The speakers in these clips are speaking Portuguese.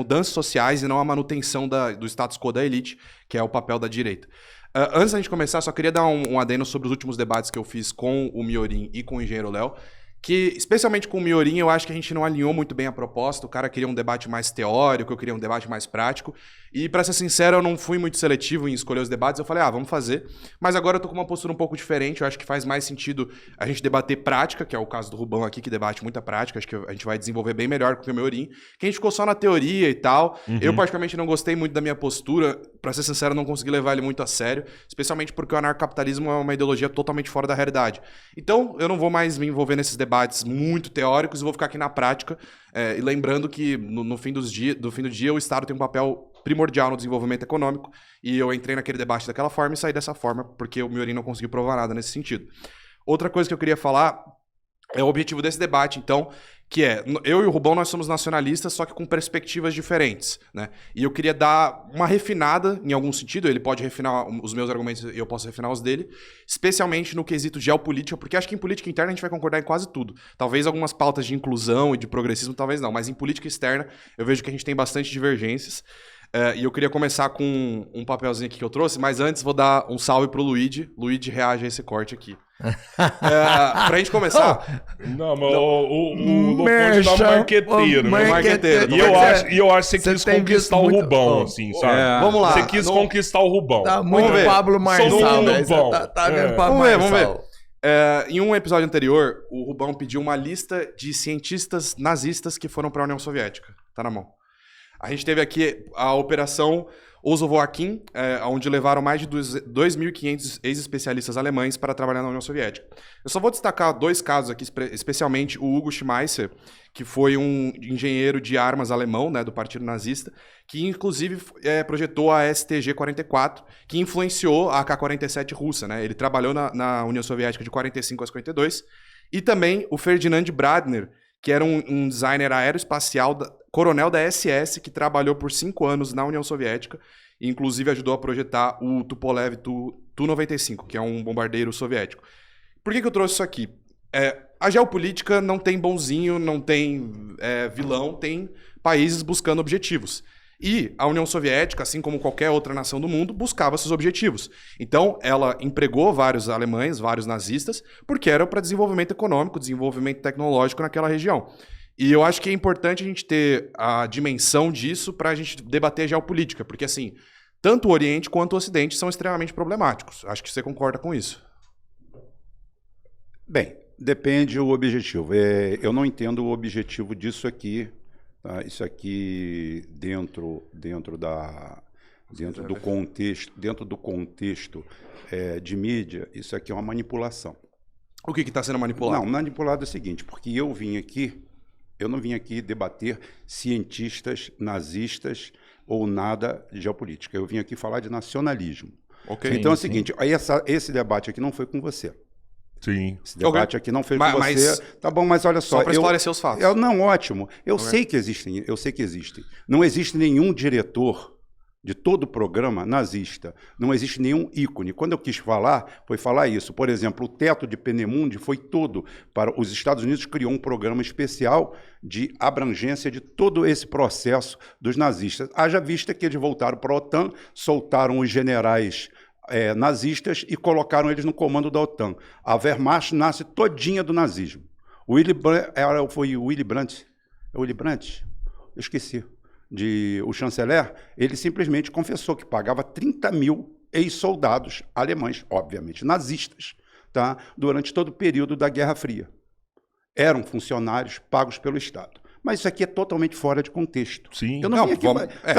mudanças sociais e não a manutenção do status quo da elite, que é o papel da direita. Antes da gente começar, só queria dar um adendo sobre os últimos debates que eu fiz com o Miorin e com o engenheiro Léo, que, especialmente com o Miorin, eu acho que a gente não alinhou muito bem a proposta. O cara queria um debate mais teórico, eu queria um debate mais prático. E, pra ser sincero, eu não fui muito seletivo em escolher os debates. Eu falei, vamos fazer. Mas agora eu tô com uma postura um pouco diferente. Eu acho que faz mais sentido a gente debater prática, que é o caso do Rubão aqui, que debate muita prática. Acho que a gente vai desenvolver bem melhor com o Miorin. Que a gente ficou só na teoria e tal. Eu, particularmente, não gostei muito da minha postura. Pra ser sincero, eu não consegui levar ele muito a sério. Especialmente porque o anarcocapitalismo é uma ideologia totalmente fora da realidade. Então, eu não vou mais me envolver nesses debates muito teóricos e vou ficar aqui na prática. E lembrando que no fim do dia o Estado tem um papel primordial no desenvolvimento econômico, e eu entrei naquele debate daquela forma e saí dessa forma, porque o Miorin não conseguiu provar nada nesse sentido. Outra coisa que eu queria falar é o objetivo desse debate, então, que é, eu e o Rubão, nós somos nacionalistas, só que com perspectivas diferentes, né? E eu queria dar uma refinada, em algum sentido, ele pode refinar os meus argumentos e eu posso refinar os dele, especialmente no quesito geopolítica, porque acho que em política interna a gente vai concordar em quase tudo. Talvez algumas pautas de inclusão e de progressismo, talvez não, mas em política externa eu vejo que a gente tem bastante divergências. E eu queria começar com um papelzinho aqui que eu trouxe, mas antes vou dar um salve pro Luigi. Luigi, reage a esse corte aqui. Pra gente começar... Não, mas o Loponte dá um marqueteiro, né? Marqueteiro. E eu acho que você quis conquistar o Rubão, assim, sabe? Vamos lá. Você quis conquistar o Rubão. Tá muito Pablo Marçal, né? Tá vendo Pablo Marçal. Vamos ver. Em um episódio anterior, o Rubão pediu uma lista de cientistas nazistas que foram para a União Soviética. Tá na mão. A gente teve aqui a Operação Osovoakin, onde levaram mais de 2.500 ex-especialistas alemães para trabalhar na União Soviética. Eu só vou destacar dois casos aqui, especialmente o Hugo Schmeisser, que foi um engenheiro de armas alemão, né, do Partido Nazista, que inclusive projetou a STG-44, que influenciou a AK-47 russa, né? Ele trabalhou na União Soviética de 45 a 52. E também o Ferdinand Bradner, que era um designer aeroespacial, coronel da SS, que trabalhou por 5 anos na União Soviética e inclusive ajudou a projetar o Tupolev Tu-95, que é um bombardeiro soviético. Por que eu trouxe isso aqui? A geopolítica não tem bonzinho, não tem vilão, tem países buscando objetivos. E a União Soviética, assim como qualquer outra nação do mundo, buscava seus objetivos. Então, ela empregou vários alemães, vários nazistas, porque era para desenvolvimento econômico, desenvolvimento tecnológico naquela região. E eu acho que é importante a gente ter a dimensão disso para a gente debater geopolítica, porque, assim, tanto o Oriente quanto o Ocidente são extremamente problemáticos. Acho que você concorda com isso. Bem, depende do objetivo. Eu não entendo o objetivo disso aqui. Tá? Isso aqui dentro do contexto de mídia, isso aqui é uma manipulação. O que está sendo manipulado? Não, manipulado é o seguinte, porque eu não vim aqui debater cientistas nazistas ou nada de geopolítica. Eu vim aqui falar de nacionalismo. Okay, então é o seguinte, esse debate aqui não foi com você. Sim. Esse debate aqui não foi com você. Tá bom, mas olha só. Só para esclarecer os fatos. Não, ótimo. Eu sei que existem. Não existe nenhum diretor de todo o programa nazista. Não existe nenhum ícone. Quando eu quis falar, foi falar isso. Por exemplo, o teto de Peenemünde foi todo para os Estados Unidos, criou um programa especial de abrangência de todo esse processo dos nazistas. Haja vista que eles voltaram para a OTAN, soltaram os generais nazistas e colocaram eles no comando da OTAN. A Wehrmacht nasce todinha do nazismo. Foi o Willy Brandt? É o Willy Brandt? Eu esqueci. O chanceler, ele simplesmente confessou que pagava 30 mil ex-soldados alemães, obviamente nazistas, tá? Durante todo o período da Guerra Fria. Eram funcionários pagos pelo Estado. Mas isso aqui é totalmente fora de contexto. Sim. Eu não vim aqui.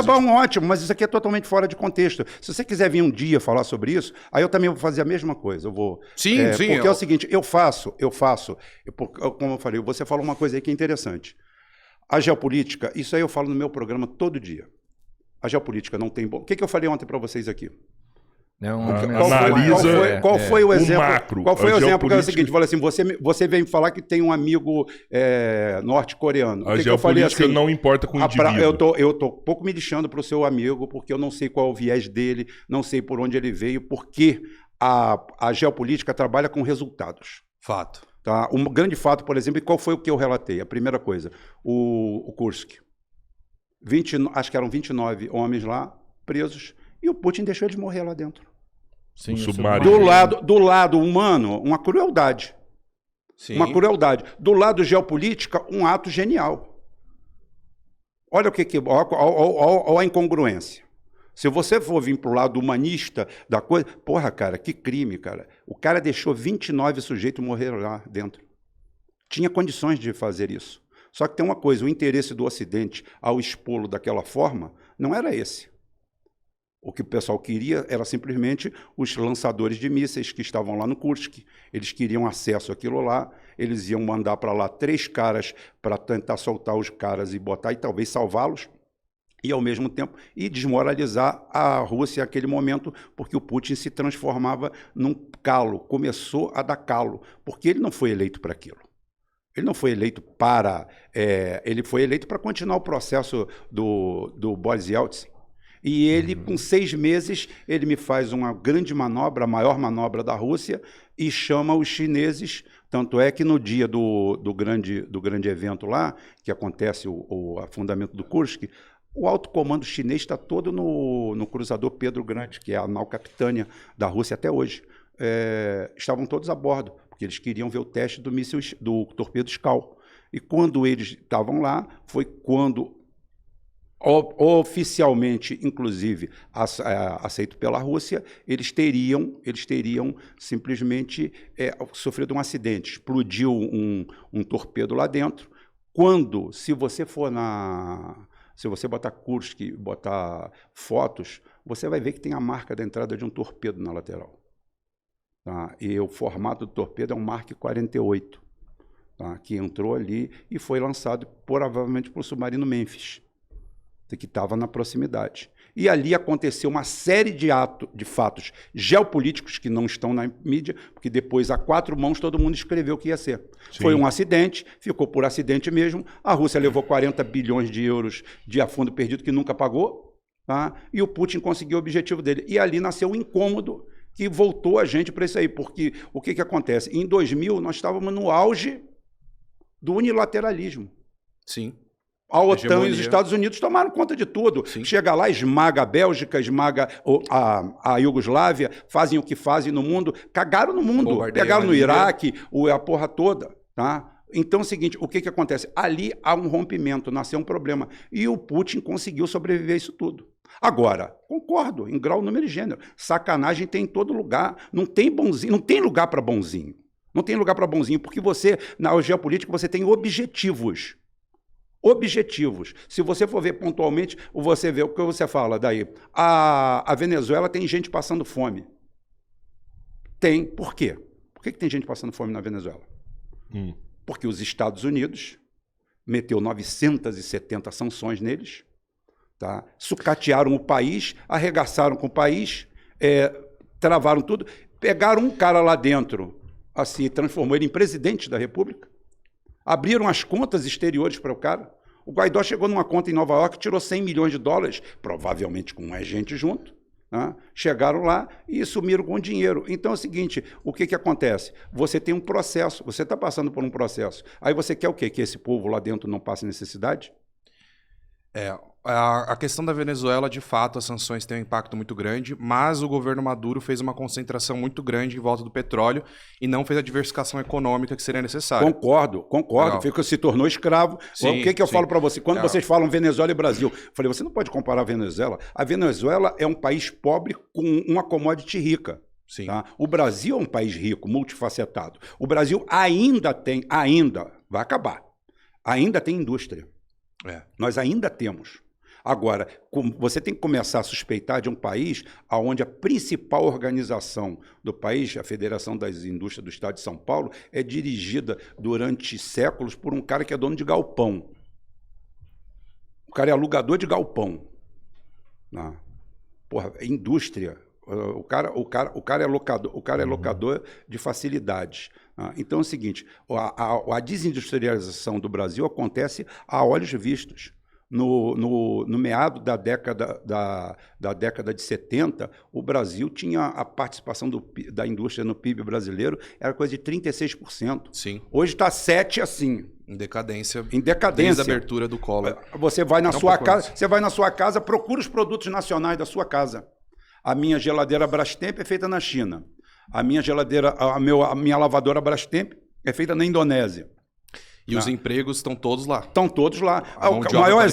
Bom, ótimo, mas isso aqui é totalmente fora de contexto. Se você quiser vir um dia falar sobre isso, aí eu também vou fazer a mesma coisa. Eu vou. Sim. Porque é o seguinte, eu faço. Como eu falei, você falou uma coisa aí que é interessante. A geopolítica, isso aí eu falo no meu programa todo dia. A geopolítica não tem bom. O que eu falei ontem para vocês aqui? Qual foi o exemplo? Macro, qual foi o exemplo que é o seguinte? Falei assim, você vem falar que tem um amigo norte-coreano. A geopolítica não importa com o indivíduo. Eu tô um pouco me lixando para o seu amigo, porque eu não sei qual é o viés dele, não sei por onde ele veio, porque a geopolítica trabalha com resultados. Fato. Tá? Um grande fato, por exemplo, qual foi o que eu relatei? A primeira coisa, o Kursk. acho que eram 29 homens lá, presos, e o Putin deixou eles morrer lá dentro. Sim, o submarino. Do lado humano, uma crueldade. Sim. Uma crueldade. Do lado geopolítica, um ato genial. Olha olha a incongruência. Se você for vir para o lado humanista da coisa... Porra, cara, que crime, cara. O cara deixou 29 sujeitos morrer lá dentro. Tinha condições de fazer isso. Só que tem uma coisa, o interesse do Ocidente ao expô-lo daquela forma não era esse. O que o pessoal queria era simplesmente os lançadores de mísseis que estavam lá no Kursk. Eles queriam acesso àquilo lá, eles iam mandar para lá 3 caras para tentar soltar os caras e botar e talvez salvá-los, e ao mesmo tempo e desmoralizar a Rússia naquele momento, porque o Putin se transformava num calo, começou a dar calo, porque ele não foi eleito para aquilo. Ele não foi eleito para... ele foi eleito para continuar o processo do Boris Yeltsin. E ele, com 6 meses, ele me faz uma grande manobra, a maior manobra da Rússia, e chama os chineses. Tanto é que no dia do grande evento lá, que acontece o afundamento do Kursk, o alto comando chinês está todo no cruzador Pedro Grande, que é a nau capitânia da Rússia até hoje. Estavam todos a bordo, porque eles queriam ver o teste do torpedo Skal. E quando eles estavam lá, foi quando... oficialmente, inclusive, aceito pela Rússia, eles teriam simplesmente sofrido um acidente. Explodiu um torpedo lá dentro. Se você botar Kursk e botar fotos, você vai ver que tem a marca da entrada de um torpedo na lateral. Tá? E o formato do torpedo é um Mark 48, tá? Que entrou ali e foi lançado provavelmente por submarino Memphis, que estava na proximidade. E ali aconteceu uma série de fatos geopolíticos que não estão na mídia, porque depois, a 4 mãos, todo mundo escreveu que ia ser. Sim. Foi um acidente, ficou por acidente mesmo, a Rússia levou 40 bilhões de euros de a fundo perdido que nunca pagou, tá? E o Putin conseguiu o objetivo dele. E ali nasceu um incômodo que voltou a gente para isso aí, porque o que acontece? Em 2000, nós estávamos no auge do unilateralismo. Sim. A OTAN e os Estados Unidos tomaram conta de tudo. Sim. Chega lá, esmaga a Bélgica, esmaga a Iugoslávia, fazem o que fazem no mundo, cagaram no mundo, pegaram no Iraque, a porra toda. Tá? Então é o seguinte, o que acontece? Ali há um rompimento, nasceu um problema. E o Putin conseguiu sobreviver a isso tudo. Agora, concordo, em grau, número e gênero. Sacanagem tem em todo lugar. Não tem bonzinho, não tem lugar para bonzinho. Não tem lugar para bonzinho, porque você, na geopolítica, você tem objetivos. Objetivos. Se você for ver pontualmente, você vê o que você fala daí. A Venezuela tem gente passando fome. Tem. Por quê? Por que tem gente passando fome na Venezuela? Porque os Estados Unidos meteu 970 sanções neles, tá? Sucatearam o país, arregaçaram com o país, travaram tudo, pegaram um cara lá dentro, assim, transformou ele em presidente da República, abriram as contas exteriores para o cara. O Guaidó chegou numa conta em Nova York, tirou 100 milhões de dólares, provavelmente com mais gente junto. Né? Chegaram lá e sumiram com dinheiro. Então é o seguinte, o que acontece? Você tem um processo, você está passando por um processo. Aí você quer o quê? Que esse povo lá dentro não passe necessidade? A questão da Venezuela, de fato, as sanções têm um impacto muito grande, mas o governo Maduro fez uma concentração muito grande em volta do petróleo e não fez a diversificação econômica que seria necessária. Concordo. Se tornou escravo. Sim, o que eu falo para você? Quando vocês falam Venezuela e Brasil, eu falei, você não pode comparar a Venezuela. A Venezuela é um país pobre com uma commodity rica. Sim. Tá? O Brasil é um país rico, multifacetado. O Brasil ainda, vai acabar, ainda tem indústria. Nós ainda temos. Agora, você tem que começar a suspeitar de um país onde a principal organização do país, a Federação das Indústrias do Estado de São Paulo, é dirigida durante séculos por um cara que é dono de galpão. O cara é alugador de galpão. Porra, é indústria. O cara é locador de facilidades. Então é o seguinte, a desindustrialização do Brasil acontece a olhos vistos. No meado da década de 70, o Brasil tinha a participação da indústria no PIB brasileiro, era coisa de 36%. Sim. Hoje está 7% assim. Em decadência. Em decadência. Desde a abertura do Collor. Você vai na sua casa, você vai na sua casa, procura os produtos nacionais da sua casa. A minha geladeira Brastemp é feita na China. A minha geladeira, a minha lavadora Brastemp é feita na Indonésia. E os empregos estão todos lá. Estão todos lá. O maior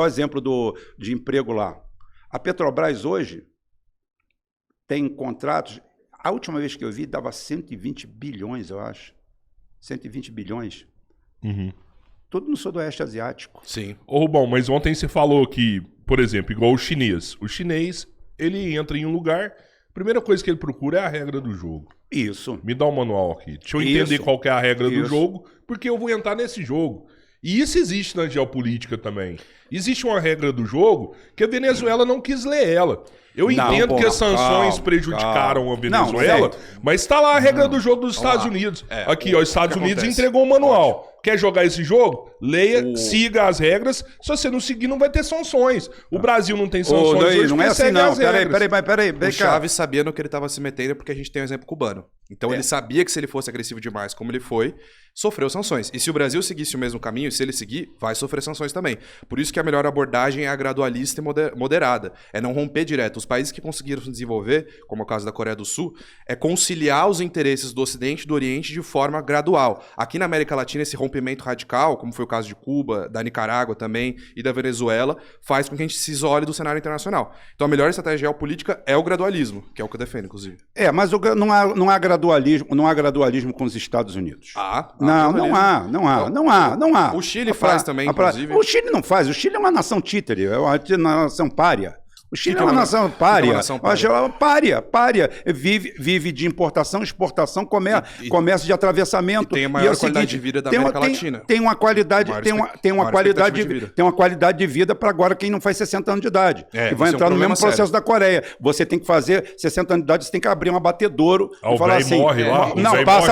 exemplo de emprego lá. A Petrobras hoje tem contratos. A última vez que eu vi dava 120 bilhões, eu acho. 120 bilhões. Uhum. Tudo no Sudoeste Asiático. Sim. Ô, Rubão, mas ontem você falou que, por exemplo, igual o chinês. O chinês, ele entra em um lugar, a primeira coisa que ele procura é a regra do jogo. Isso. Me dá um manual aqui. Deixa eu entender qual que é a regra do jogo, porque eu vou entrar nesse jogo. E isso existe na geopolítica também. Existe uma regra do jogo que a Venezuela não quis ler ela. Eu entendo que as sanções prejudicaram a Venezuela, mas está lá a regra do jogo dos Estados Unidos. Aqui, ó, os Estados Unidos entregou um manual. Quer jogar esse jogo? Leia, siga as regras. Se você não seguir, não vai ter sanções. O Brasil não tem sanções hoje, não é assim, não. Peraí. O Chaves sabia no que ele estava se metendo porque a gente tem um exemplo cubano. Então ele sabia que se ele fosse agressivo demais, como ele foi, sofreu sanções. E se o Brasil seguisse o mesmo caminho, se ele seguir, vai sofrer sanções também. Por isso que a melhor abordagem é a gradualista e moderada. É não romper direto. Os países que conseguiram se desenvolver, como é o caso da Coreia do Sul, é conciliar os interesses do Ocidente e do Oriente de forma gradual. Aqui na América Latina, esse rompimento radical, como foi o caso de Cuba, da Nicarágua também e da Venezuela, faz com que a gente se isole do cenário internacional. Então a melhor estratégia geopolítica é o gradualismo, que é o que eu defendo, inclusive. Mas não há gradualismo com os Estados Unidos. Não há. O Chile faz também, inclusive. O Chile não faz. O Chile é uma nação títere, é uma nação pária. O Chile é uma nação pária. Pária. Vive de importação, exportação, comércio de atravessamento. E tem a maior qualidade de vida da América Latina. Tem uma qualidade de vida para agora quem não faz 60 anos de idade. E vai entrar no mesmo processo da Coreia. Você tem que fazer 60 anos de idade, você tem que abrir um abatedouro e falar assim, passa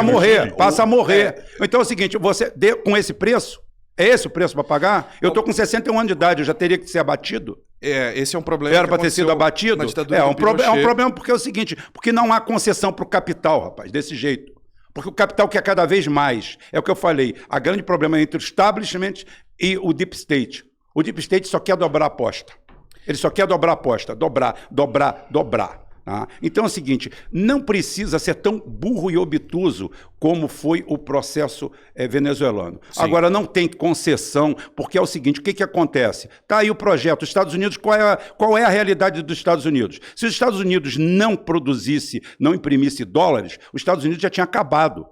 a morrer. Então é o seguinte, você com esse preço, é esse o preço para pagar? Eu estou com 61 anos de idade, eu já teria que ser abatido? Esse é um problema. Era para ter sido abatido? É um problema porque é o seguinte, porque não há concessão para o capital, rapaz, desse jeito. Porque o capital quer cada vez mais. É o que eu falei, a grande problema é entre o establishment e o deep state. O deep state só quer dobrar a aposta. Ele só quer dobrar a aposta, dobrar. Tá? Então é o seguinte, não precisa ser tão burro e obtuso como foi o processo venezuelano. Sim. Agora, não tem concessão, porque é o seguinte, o que acontece? Está aí o projeto, os Estados Unidos, qual é a realidade dos Estados Unidos? Se os Estados Unidos não imprimisse dólares, os Estados Unidos já tinha acabado.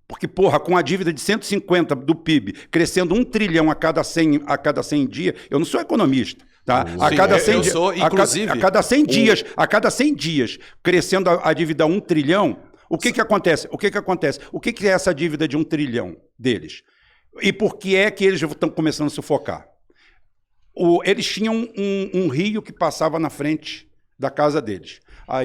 Porque, com a dívida de 150 do PIB, crescendo 1 trilhão a cada 100 dias, eu não sou economista. Tá? A cada 100 dias, crescendo a dívida 1 trilhão, o que acontece? O que é essa dívida de 1 trilhão deles? E por que é que eles estão começando a sufocar? Eles tinham um rio que passava na frente da casa deles.